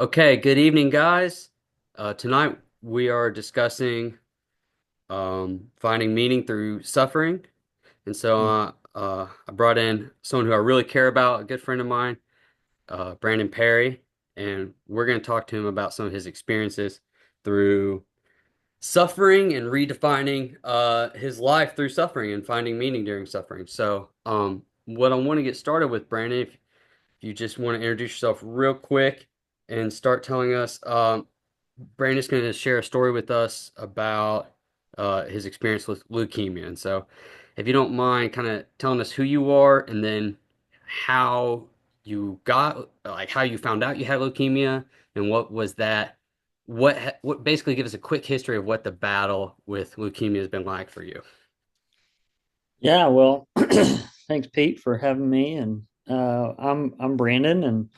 Okay, good evening, guys. Tonight we are discussing finding meaning through suffering. And so Mm. I brought in someone who I really care about, a good friend of mine, Brandon Perry, and we're going to talk to him about some of his experiences through suffering and redefining his life through suffering and finding meaning during suffering. So, what I want to get started with, Brandon, if you just want to introduce yourself real quick and start telling us. Brandon's going to share a story with us about his experience with leukemia. And so, if you don't mind kind of telling us who you are and then how you got, like how you found out you had leukemia and what was that, what basically give us a quick history of what the battle with leukemia has been like for you. Yeah, well, thanks, Pete, for having me. And I'm Brandon, and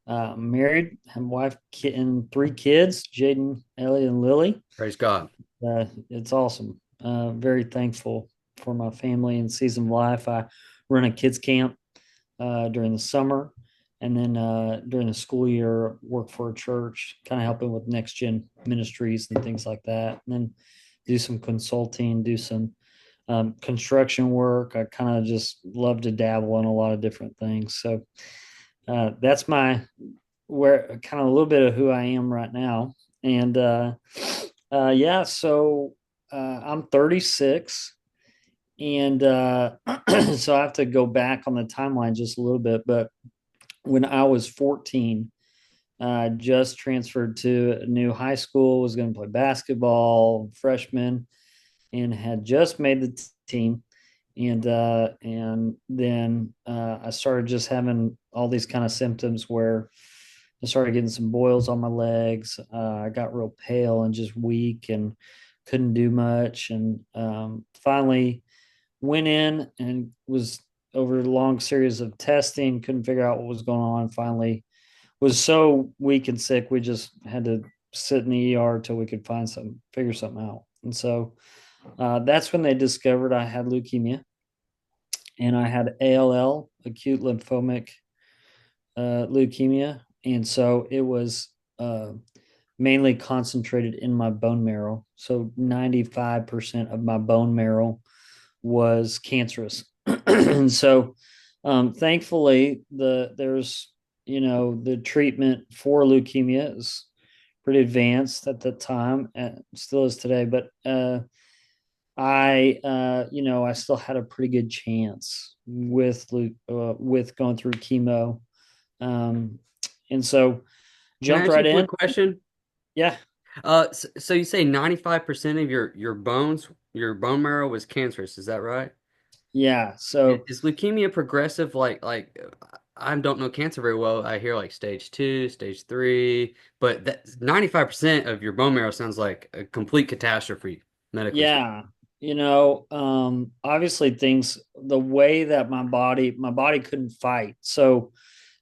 I'm married, have a wife, kid, and three kids: Jaden, Ellie, and Lily. Praise God. It's awesome. Very thankful for my family and season of life. I run a kids camp during the summer, and then during the school year, work for a church, kind of helping with next gen ministries and things like that. And then do some consulting, do some construction work. I kind of just love to dabble in a lot of different things. So that's my where kind of a little bit of who I am right now. And yeah, so I'm 36. And so I have to go back on the timeline just a little bit. But when I was 14, I just transferred to a new high school, was going to play basketball, freshman, and had just made the team. And then I started just having all these kind of symptoms where I started getting some boils on my legs. I got real pale and just weak and couldn't do much. And finally went in and was over a long series of testing, couldn't figure out what was going on. Finally was so weak and sick, we just had to sit in the ER till we could figure something out. And so that's when they discovered I had leukemia, and I had ALL, acute lymphomic leukemia. And so it was mainly concentrated in my bone marrow. So 95% of my bone marrow was cancerous. And so thankfully there's the treatment for leukemia is pretty advanced at the time, and still is today. But I still had a pretty good chance with going through chemo, um, and so Can I jumped ask you right a quick in. question? Yeah, So you say 95% of your bones, your bone marrow was cancerous, is that right? yeah. So Is leukemia progressive? I don't know cancer very well. I hear like stage two, stage three, but that 95% of your bone marrow sounds like a complete catastrophe, medically speaking. yeah, obviously things the way that my body couldn't fight. So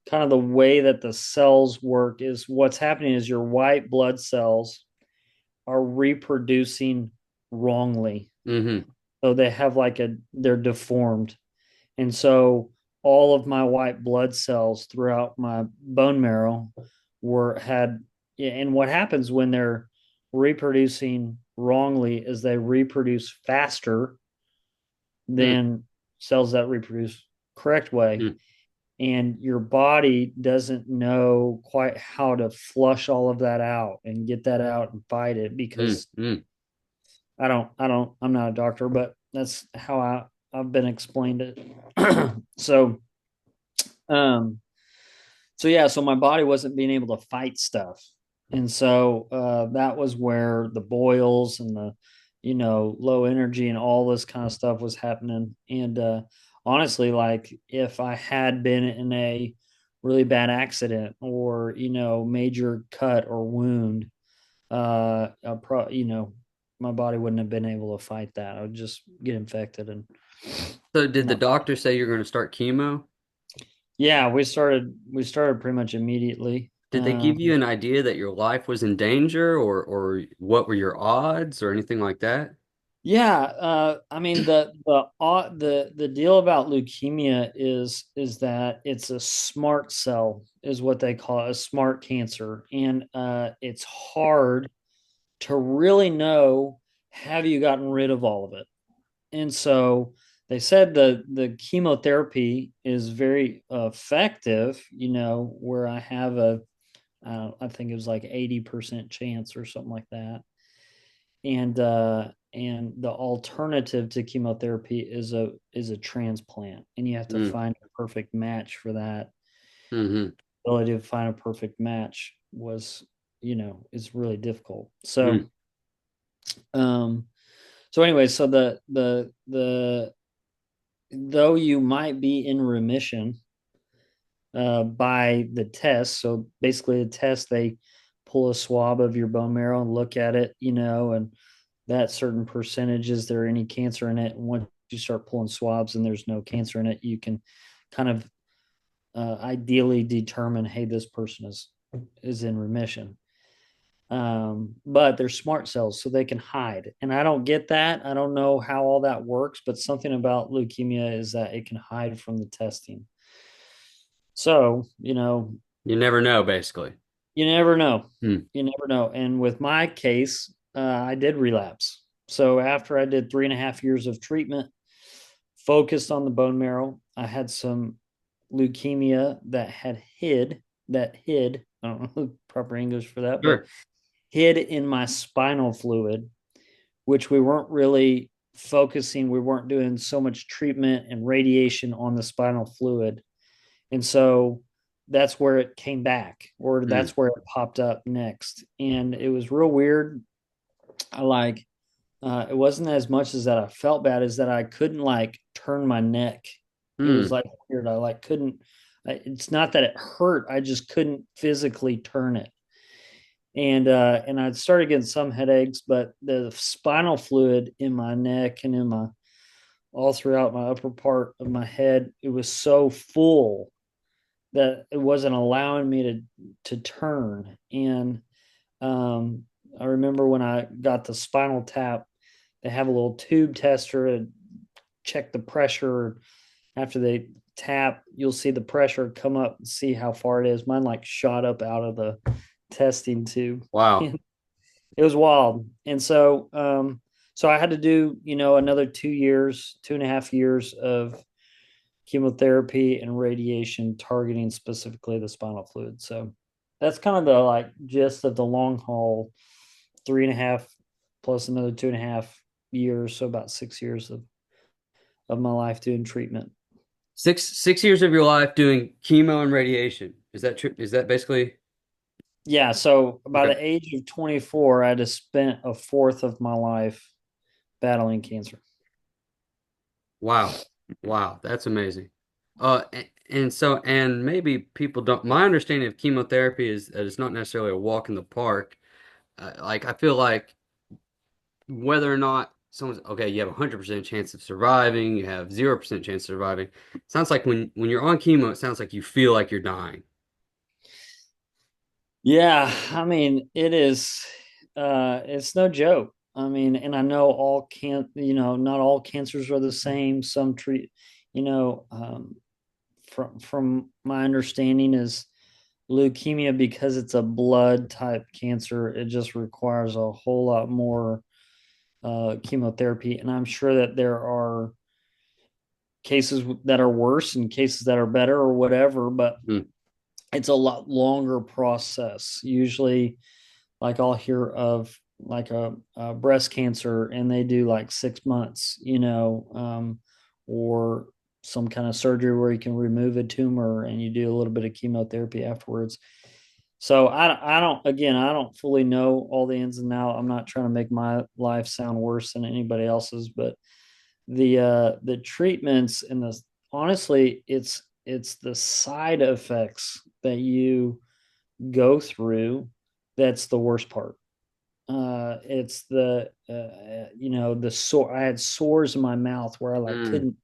kind of the way that the cells work is what's happening is your white blood cells are reproducing wrongly. Mm-hmm. So they're deformed. And so all of my white blood cells throughout my bone marrow were had yeah, and what happens when they're reproducing wrongly is they reproduce faster than cells that reproduce correct way, Mm-hmm. and your body doesn't know quite how to flush all of that out and get that out and fight it because Mm-hmm. I'm not a doctor, but that's how I've been explained it. so um so yeah, so my body wasn't being able to fight stuff. And so that was where the boils and the low energy and all this kind of stuff was happening. And honestly, like if I had been in a really bad accident or major cut or wound, my body wouldn't have been able to fight that. I would just get infected and So did the not. doctor say you're going to start chemo? Yeah, we started pretty much immediately. Did they give you an idea that your life was in danger or what were your odds or anything like that? Yeah, I mean the deal about leukemia is that it's a smart cell, is what they call it, a smart cancer, and it's hard to really know, have you gotten rid of all of it. And so they said the chemotherapy is very effective, where I have I think it was like 80% chance or something like that. And the alternative to chemotherapy is a transplant, and you have to Mm, find a perfect match for that. mm-hmm, Ability to find a perfect match was, is really difficult. mm, Um so anyway, so the though you might be in remission by the test. So basically, the test, they pull a swab of your bone marrow and look at it, and that certain percentage, is there any cancer in it? And once you start pulling swabs and there's no cancer in it, you can kind of ideally determine, hey, this person is in remission. But they're smart cells, so they can hide. And I don't get that. I don't know how all that works, but something about leukemia is that it can hide from the testing. So, you never know, basically. you never know. Mm, You never know. And with my case, I did relapse. So after I did 3.5 years of treatment, focused on the bone marrow, I had some leukemia that hid. I don't know the proper English for that, but sure. hid in my spinal fluid, which we weren't really focusing. We weren't doing so much treatment and radiation on the spinal fluid. And so that's where it came back, or Mm, that's where it popped up next. And it was real weird. I like, it wasn't as much as that I felt bad, as that I couldn't like turn my neck. It was mm. like weird. I like couldn't, it's not that it hurt. I just couldn't physically turn it. And I started getting some headaches, but the spinal fluid in my neck and in my all throughout my upper part of my head, it was so full that it wasn't allowing me to turn. And um, I remember when I got the spinal tap, they have a little tube tester to check the pressure. After they tap, you'll see the pressure come up and see how far it is. Mine like shot up out of the testing tube. Wow. It was wild. And so I had to do, another 2 years, 2.5 years of chemotherapy and radiation targeting specifically the spinal fluid. So that's kind of the like gist of the long haul, 3.5 plus another 2.5 years, so about 6 years of my life doing treatment. 6 years of your life doing chemo and radiation. Is that true? Is that basically Yeah, so by okay? the age of 24, I just spent a fourth of my life battling cancer. Wow. Wow, that's amazing. And maybe people don't. My understanding of chemotherapy is that it's not necessarily a walk in the park. Like I feel like whether or not someone's okay, you have 100% chance of surviving, you have 0% chance of surviving. Sounds like when you're on chemo, it sounds like you feel like you're dying. Yeah, I mean, it's no joke. I mean, and I know not all cancers are the same. Some treat, from my understanding, is leukemia, because it's a blood type cancer, it just requires a whole lot more chemotherapy. And I'm sure that there are cases that are worse and cases that are better or whatever, but Mm, it's a lot longer process. Usually, like I'll hear of like a breast cancer, and they do like 6 months, or some kind of surgery where you can remove a tumor and you do a little bit of chemotherapy afterwards. So I don't fully know all the ins and outs. I'm not trying to make my life sound worse than anybody else's, but the treatments and the honestly, it's the side effects that you go through that's the worst part. It's the sore. I had sores in my mouth where I like mm, couldn't.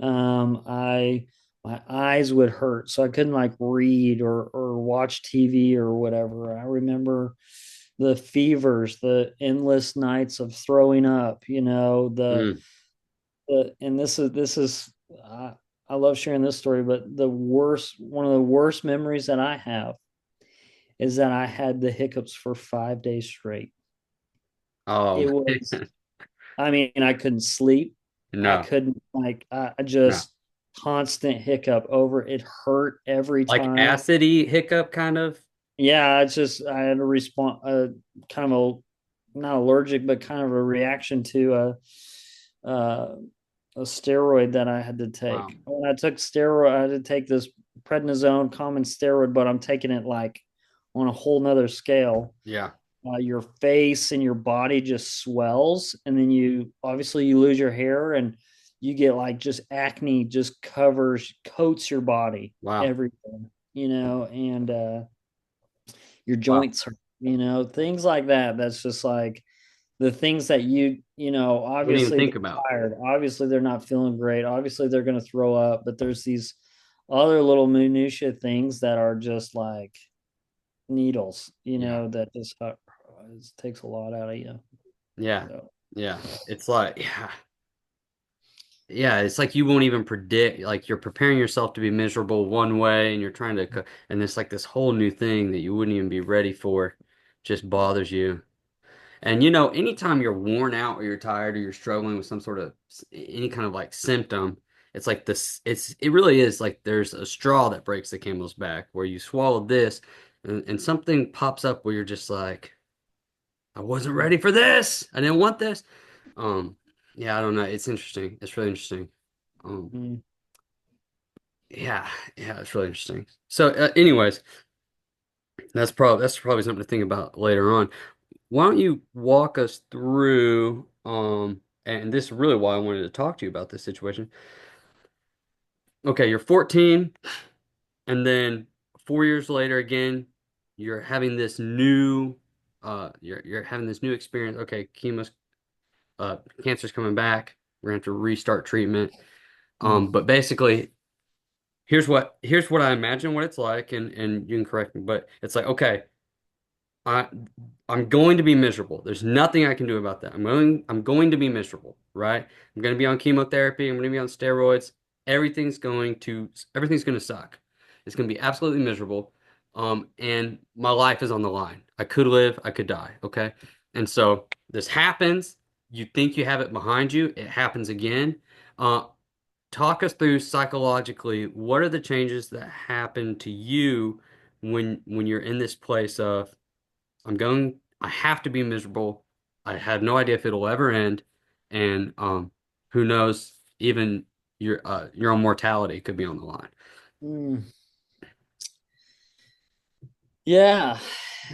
I My eyes would hurt, so I couldn't like read or watch TV or whatever. I remember the fevers, the endless nights of throwing up, Mm. and this is I love sharing this story, but one of the worst memories that I have is that I had the hiccups for 5 days straight. Oh, It was, I mean, I couldn't sleep. I no, couldn't like I no. just constant hiccup over. It hurt every Like time. acidy hiccup kind of. Yeah, it's just I had a response, kind of not allergic, but kind of a reaction to uh, a steroid that I had to Wow. take. When I took steroid, I had to take this prednisone, common steroid, but I'm taking it like on a whole nother scale. Yeah. Your face and your body just swells, and then you lose your hair, and you get like just acne just coats your body, Wow. everything, and your Wow. joints hurt, things like that. That's just like the things that Wouldn't even obviously think they're about. tired, obviously they're not feeling great, obviously they're going to throw up, but there's these other little minutia things that are just like needles, Yeah. that just it takes a lot out of you. Yeah. So Yeah. It's like, yeah. Yeah, it's like you won't even predict, like you're preparing yourself to be miserable one way and you're trying to, and it's like this whole new thing that you wouldn't even be ready for just bothers you. And anytime you're worn out or you're tired or you're struggling with some sort of any kind of like symptom, it's like it really is like there's a straw that breaks the camel's back where you swallow this and something pops up where you're just like, I wasn't ready for this. I didn't want this. Um, yeah, I don't know. It's interesting. It's really interesting. Um, mm, yeah, yeah, it's really interesting. So, anyways, that's probably something to think about later on. Why don't you walk us through, and this is really why I wanted to talk to you about this situation. Okay, you're 14, and then 4 years later again, you're having this new, you're having this new experience. Okay, cancer's coming back. We're gonna have to restart treatment. mm, But basically, here's what I imagine what it's like, and you can correct me, but it's like, okay, I I'm going to be miserable. There's nothing I can do about that. I'm going to be miserable, right? I'm going to be on chemotherapy. I'm going to be on steroids. Everything's going to suck. It's going to be absolutely miserable. And my life is on the line. I could live, I could die, okay? And so this happens. You think you have it behind you. It happens again. Uh, Talk us through psychologically, what are the changes that happen to you when you're in this place of I have to be miserable. I have no idea if it'll ever end. And who knows, even your own mortality could be on the line. mm. Yeah,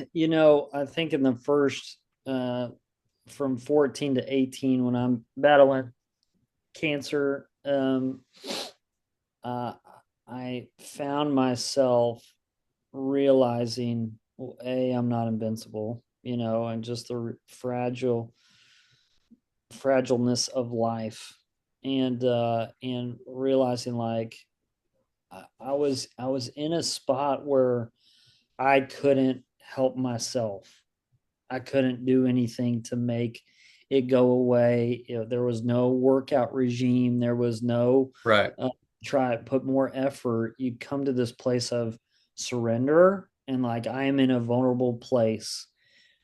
I think in the first from 14 to 18, when I'm battling cancer, uh, I found myself realizing, well, I'm not invincible, and just the fragileness of life, and realizing like I was in a spot where I couldn't help myself. I couldn't do anything to make it go away. There was no workout regime. There was no Right. try put more effort. You come to this place of surrender, and like I am in a vulnerable place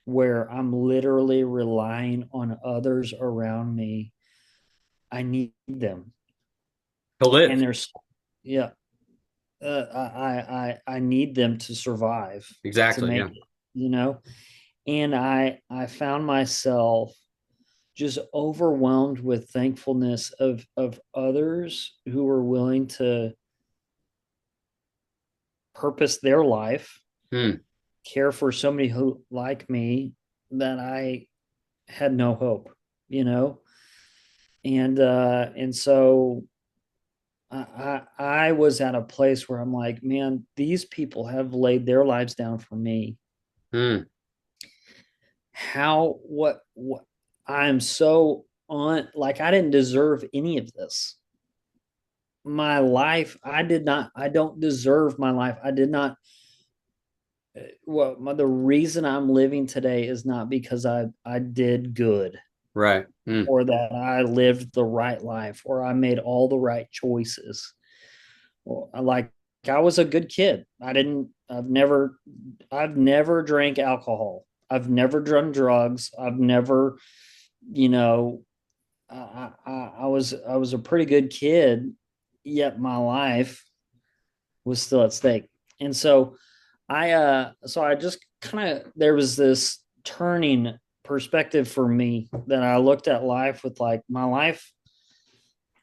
where I'm literally relying on others around me. I need them, To and live. there's yeah. I need them to survive, to Exactly. make Yeah. it, and I found myself just overwhelmed with thankfulness of others who were willing to purpose their life, Hmm. care for somebody who like me, that I had no hope, you know and so I was at a place where I'm like, man, these people have laid their lives down for me. Hmm. How what I'm so on, like, I didn't deserve any of this. My life, I don't deserve my life. I did not well, the reason I'm living today is not because I did good Right. Mm, or that I lived the right life or I made all the right choices. Well, I was a good kid. I've never drank alcohol. I've never done drugs. I've never, you know, I was a pretty good kid, yet my life was still at stake. And so I just kind of there was this turning perspective for me that I looked at life with like my life,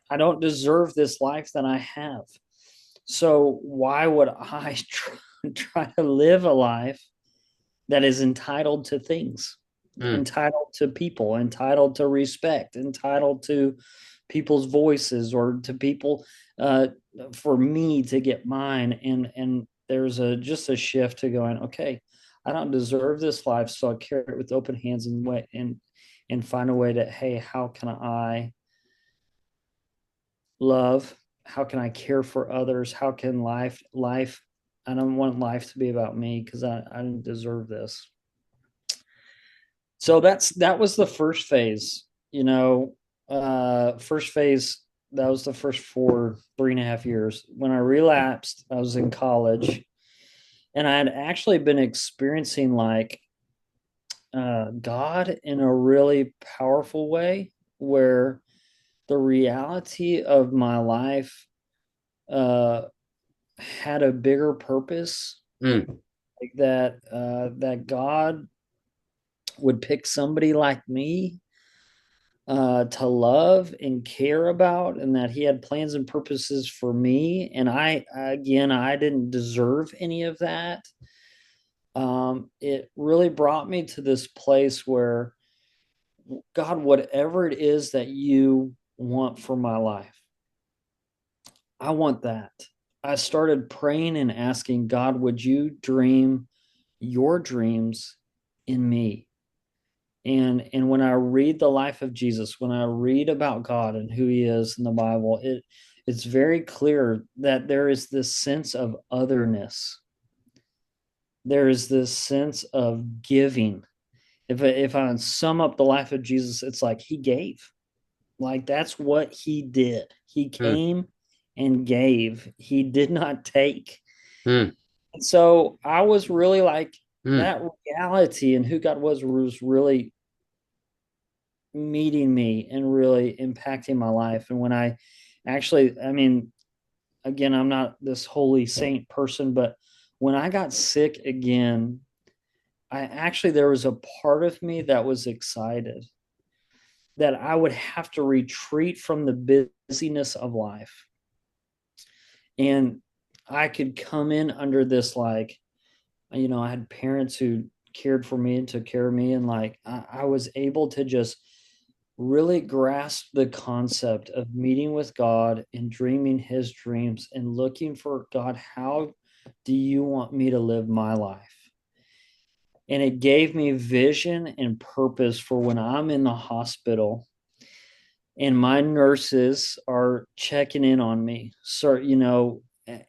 I don't deserve this life that I have. So why would I try to live a life that is entitled to things, mm, entitled to people, entitled to respect, entitled to people's voices or to people uh, for me to get mine. And there's a just a shift to going, okay, I don't deserve this life, so I carry it with open hands and find a way to, hey, how can I love? How can I care for others? How can life I don't want life to be about me because I don't deserve this. So that was the first phase, you know. First phase, that was the first 3.5 years. When I relapsed, I was in college and I had actually been experiencing like God in a really powerful way where the reality of my life uh, had a bigger purpose, mm, like that God would pick somebody like me to love and care about, and that He had plans and purposes for me. And I didn't deserve any of that. It really brought me to this place where, God, whatever it is that you want for my life, I want that. I started praying and asking God, would you dream your dreams in me? And when I read the life of Jesus, when I read about God and who He is in the Bible, it's very clear that there is this sense of otherness. There is this sense of giving. If I sum up the life of Jesus, it's like He gave. Like that's what He did. He mm, came and gave. He did not take. mm, And so I was really like mm, that reality and who God was really meeting me and really impacting my life. And when I actually, I mean, again, I'm not this holy saint person, but when I got sick again, there was a part of me that was excited that I would have to retreat from the busyness of life. And I could come in under this, like, I had parents who cared for me and took care of me. And like, I was able to just really grasp the concept of meeting with God and dreaming His dreams and looking for, God, how do you want me to live my life? And it gave me vision and purpose for when I'm in the hospital and my nurses are checking in on me. So,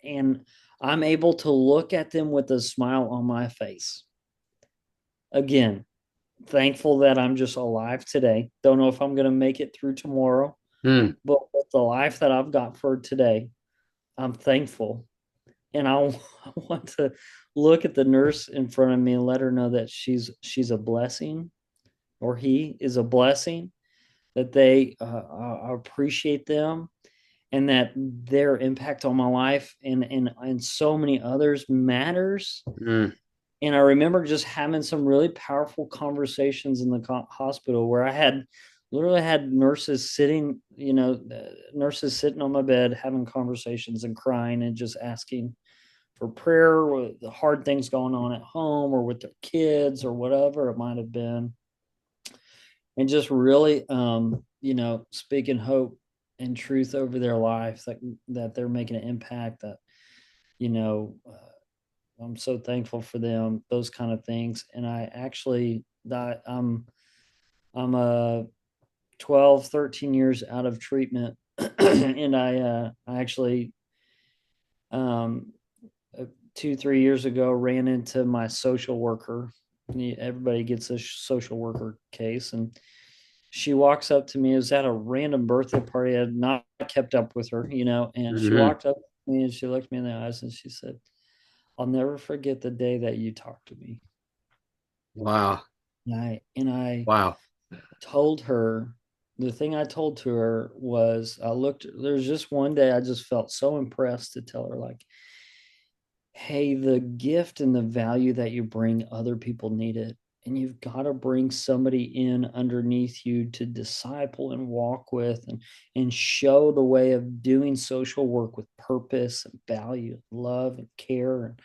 and I'm able to look at them with a smile on my face. Again, thankful that I'm just alive today. Don't know if I'm going to make it through tomorrow, mm, but with the life that I've got for today, I'm thankful. And I want to look at the nurse in front of me and let her know that she's a blessing, or he is a blessing, that they appreciate them, and that their impact on my life and so many others matters. mm, And I remember just having some really powerful conversations in the hospital where I had literally had nurses sitting, nurses sitting on my bed having conversations and crying and just asking for prayer with the hard things going on at home or with their kids or whatever it might have been. And just really, speaking hope and truth over their life, that they're making an impact, that, you know, I'm so thankful for them, those kind of things. And I actually that I'm 12, 13 years out of treatment. And I actually um 2, 3 years ago, ran into my social worker. Everybody gets a social worker case, and she walks up to me. It was at a random birthday party. I had not kept up with her, and she Hmm. walked up to me and she looked me in the eyes and she said, "I'll never forget the day that you talked to me." Wow. And I Wow. told her, the thing I told to her was, there's just one day I just felt so impressed to tell her, like, hey, the gift and the value that you bring, other people need it. And you've got to bring somebody in underneath you to disciple and walk with, and show the way of doing social work with purpose and value, love and care and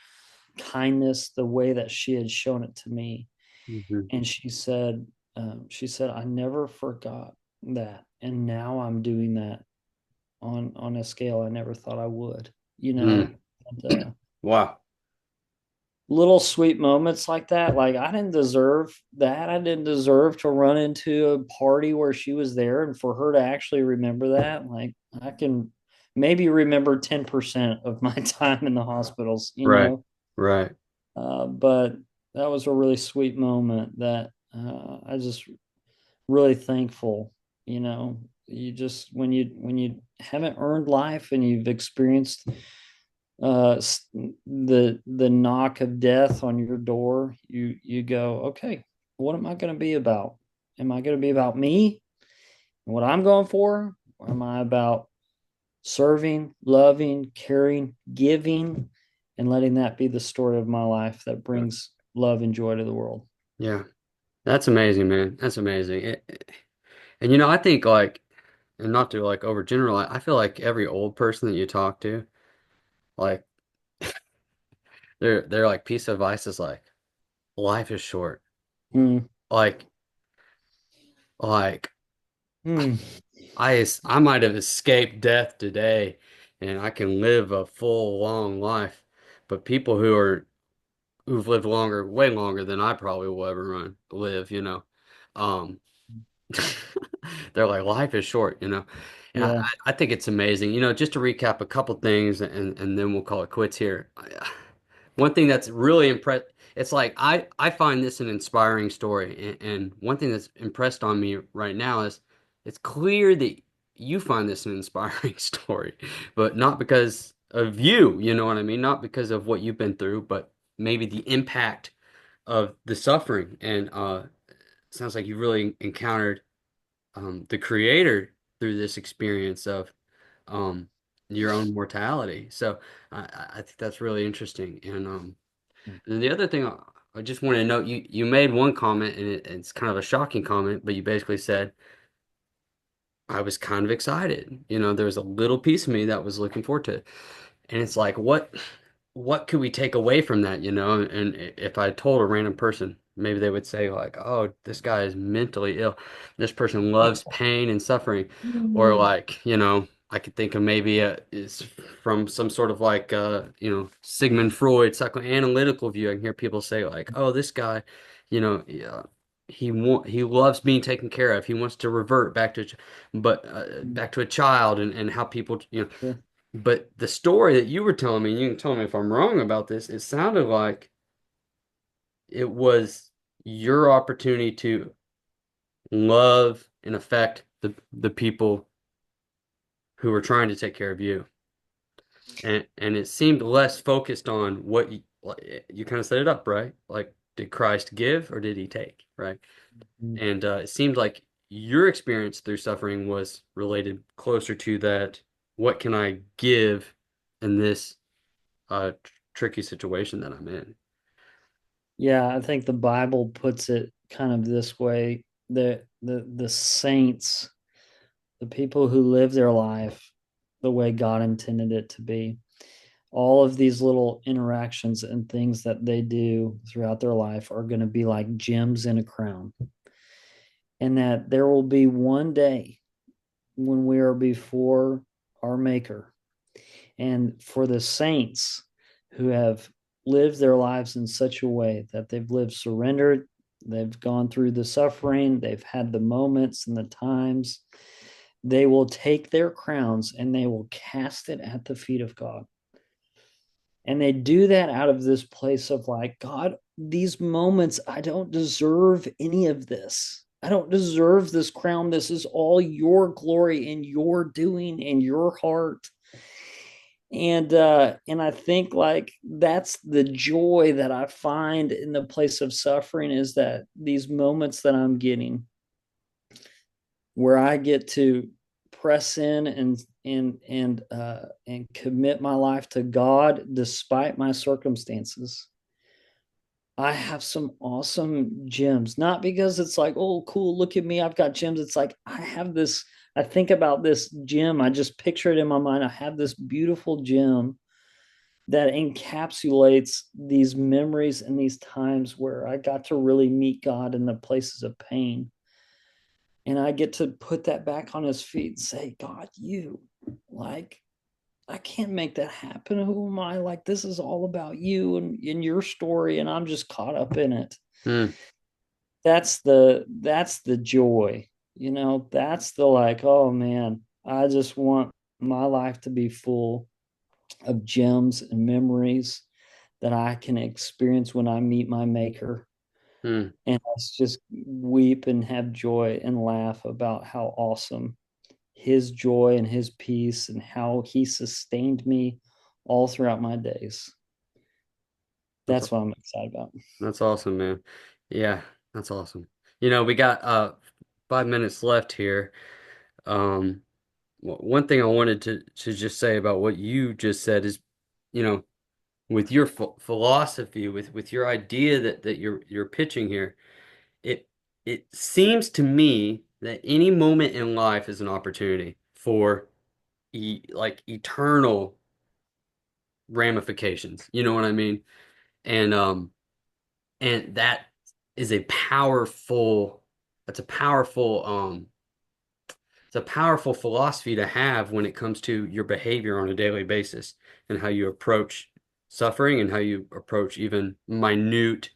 kindness, the way that she had shown it to me. Hmm. And she said, I never forgot that. And now I'm doing that on a scale I never thought I would, you know? Mm. And, Wow. little sweet moments like that. Like, I didn't deserve that. I didn't deserve to run into a party where she was there, and for her to actually remember that, like, I can maybe remember 10% of my time in the hospitals, Right. Right. but that was a really sweet moment that I just really thankful. You just, when you haven't earned life and you've experienced the knock of death on your door, you go, okay, what am I going to be about? Am I going to be about me and what I'm going for, or am I about serving, loving, caring, giving, and letting that be the story of my life that brings love and joy to the world? Yeah. That's amazing, man. That's amazing. And I think like, and not to like overgeneralize, I feel like every old person that you talk to, like they're like piece of advice is like life is short. Mm, Like like mm, I might have escaped death today and I can live a full long life. But people who've lived longer, way longer than I probably will ever live, um they're like, life is short. And yeah. I think it's amazing. Just to recap a couple things and then we'll call it quits here. One thing that's really impressed, it's like I find this an inspiring story. And one thing that's impressed on me right now is it's clear that you find this an inspiring story, but not because of you, you know what I mean? Not because of what you've been through, but maybe the impact of the suffering. And sounds like you really encountered the creator through this experience of um, your own mortality. So I think that's really interesting. And the other thing I just want to note, you made one comment, and it's kind of a shocking comment, but you basically said, I was kind of excited. There was a little piece of me that was looking forward to it. And it's like, what could we take away from that, And if I told a random person, maybe they would say like, "Oh, this guy is mentally ill. This person loves pain and suffering." Or like, I could think of maybe is from some sort of like Sigmund Freud psychoanalytical view. I can hear people say like, "Oh, this guy, yeah, he loves being taken care of. He wants to revert back to back to a child and how people, Sure. but the story that you were telling me, you can tell me if I'm wrong about this, it sounded like it was your opportunity to love and affect the people who were trying to take care of you. And it seemed less focused on what you kind of set it up, right? Like, did Christ give or did he take, right? And it seemed like your experience through suffering was related closer to that. What can I give in this tricky situation that I'm in? Yeah, I think the Bible puts it kind of this way: the saints, the people who live their life the way God intended it to be, all of these little interactions and things that they do throughout their life are going to be like gems in a crown. And that there will be one day when we are before our Maker. And for the saints who have lived their lives in such a way that they've lived surrendered, they've gone through the suffering, they've had the moments and the times, they will take their crowns and they will cast it at the feet of God. And they do that out of this place of like, God, these moments, I don't deserve any of this. I don't deserve this crown. This is all your glory and your doing and your heart. And I think like that's the joy that I find in the place of suffering, is that these moments that I'm getting where I get to press in and commit my life to God despite my circumstances. I have some awesome gems, not because it's like, oh, cool, look at me, I've got gems. It's like I have this. I think about this gem. I just picture it in my mind. I have this beautiful gem that encapsulates these memories and these times where I got to really meet God in the places of pain. And I get to put that back on his feet and say, God, you, like, I can't make that happen. Who am I? Like, this is all about you and in your story, and I'm just caught up in it. Hmm. That's the joy, that's the like, oh man, I just want my life to be full of gems and memories that I can experience when I meet my maker. Hmm. And let's just weep and have joy and laugh about how awesome his joy and his peace and how he sustained me all throughout my days. That's That's what I'm excited about. that's awesome, man. Yeah, that's awesome. We got 5 minutes left here. Um, one thing I wanted to just say about what you just said is, you know, with your philosophy, with your idea that you're pitching here, it it seems to me that any moment in life is an opportunity for like eternal ramifications. You know what I mean? And and that is a powerful that's a powerful it's a powerful philosophy to have when it comes to your behavior on a daily basis and how you approach suffering and how you approach even minute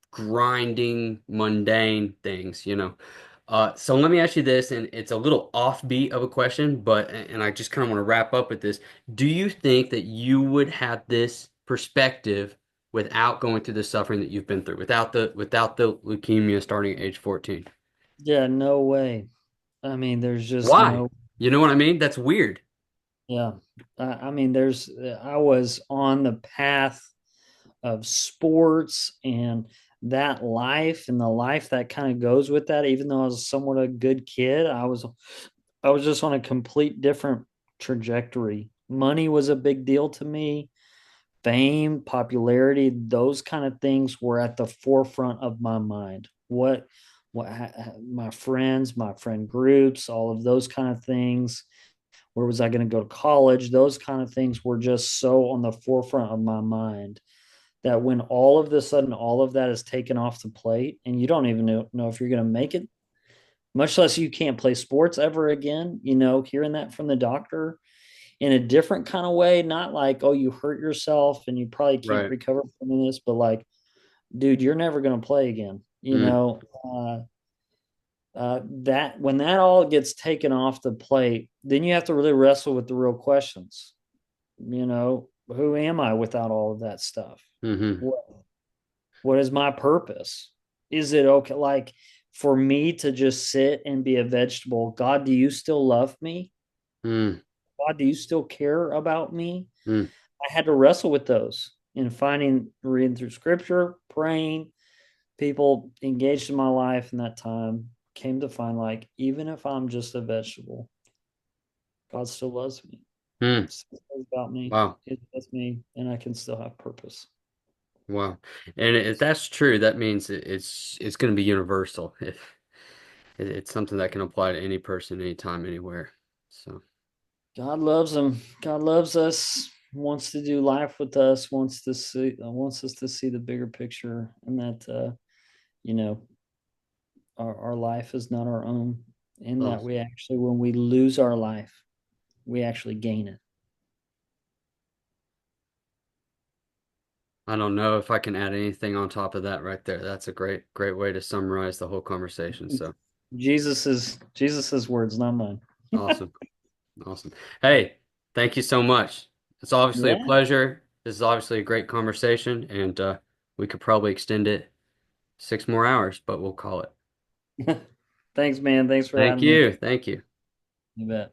grinding mundane things. So let me ask you this, and it's a little offbeat of a question, but and I just kind of want to wrap up with this. Do you think that you would have this perspective without going through the suffering that you've been through, without the leukemia starting at age 14? Yeah, no way. I mean, there's just Why? no, You know what I mean? That's weird. yeah. I mean, I was on the path of sports and that life and the life that kind of goes with that. Even though I was somewhat a good kid, I was just on a complete different trajectory. Money was a big deal to me. Fame, popularity, those kind of things were at the forefront of my mind. What my friends, my friend groups, all of those kind of things. Where was I going to go to college? Those kind of things were just so on the forefront of my mind that when all of a sudden all of that is taken off the plate and you don't even know if you're going to make it, much less you can't play sports ever again, hearing that from the doctor in a different kind of way, not like, oh, you hurt yourself and you probably can't Right. recover from this, but like, dude, you're never going to play again. Mm, That when that all gets taken off the plate, then you have to really wrestle with the real questions. Who am I without all of that stuff? hmm What what is my purpose? Is it okay, like, for me to just sit and be a vegetable? God, do you still love me? mm, God, do you still care about me? mm, I had to wrestle with those in finding, reading through scripture, praying, people engaged in my life in that time came to find, like, even if I'm just a vegetable, God still loves me. mm. Still cares about me. Wow. He loves me, and I can still have purpose. Wow. And if that's true, that means it's going to be universal. It's something that can apply to any person, anytime, anywhere. So, God loves them. God loves us. Wants to do life with us. Wants us to see the bigger picture, and that you know our life is not our own. In well, that we actually, when we lose our life, we actually gain it. I don't know if I can add anything on top of that right there. That's a great way to summarize the whole conversation. So, Jesus's words, not mine. awesome. Awesome. Hey, thank you so much. It's obviously a Yeah. pleasure. This is obviously a great conversation, and we could probably extend it 6 more hours, but we'll call it. Thanks, man. Thanks for Thank having me. you. Thank you. You bet.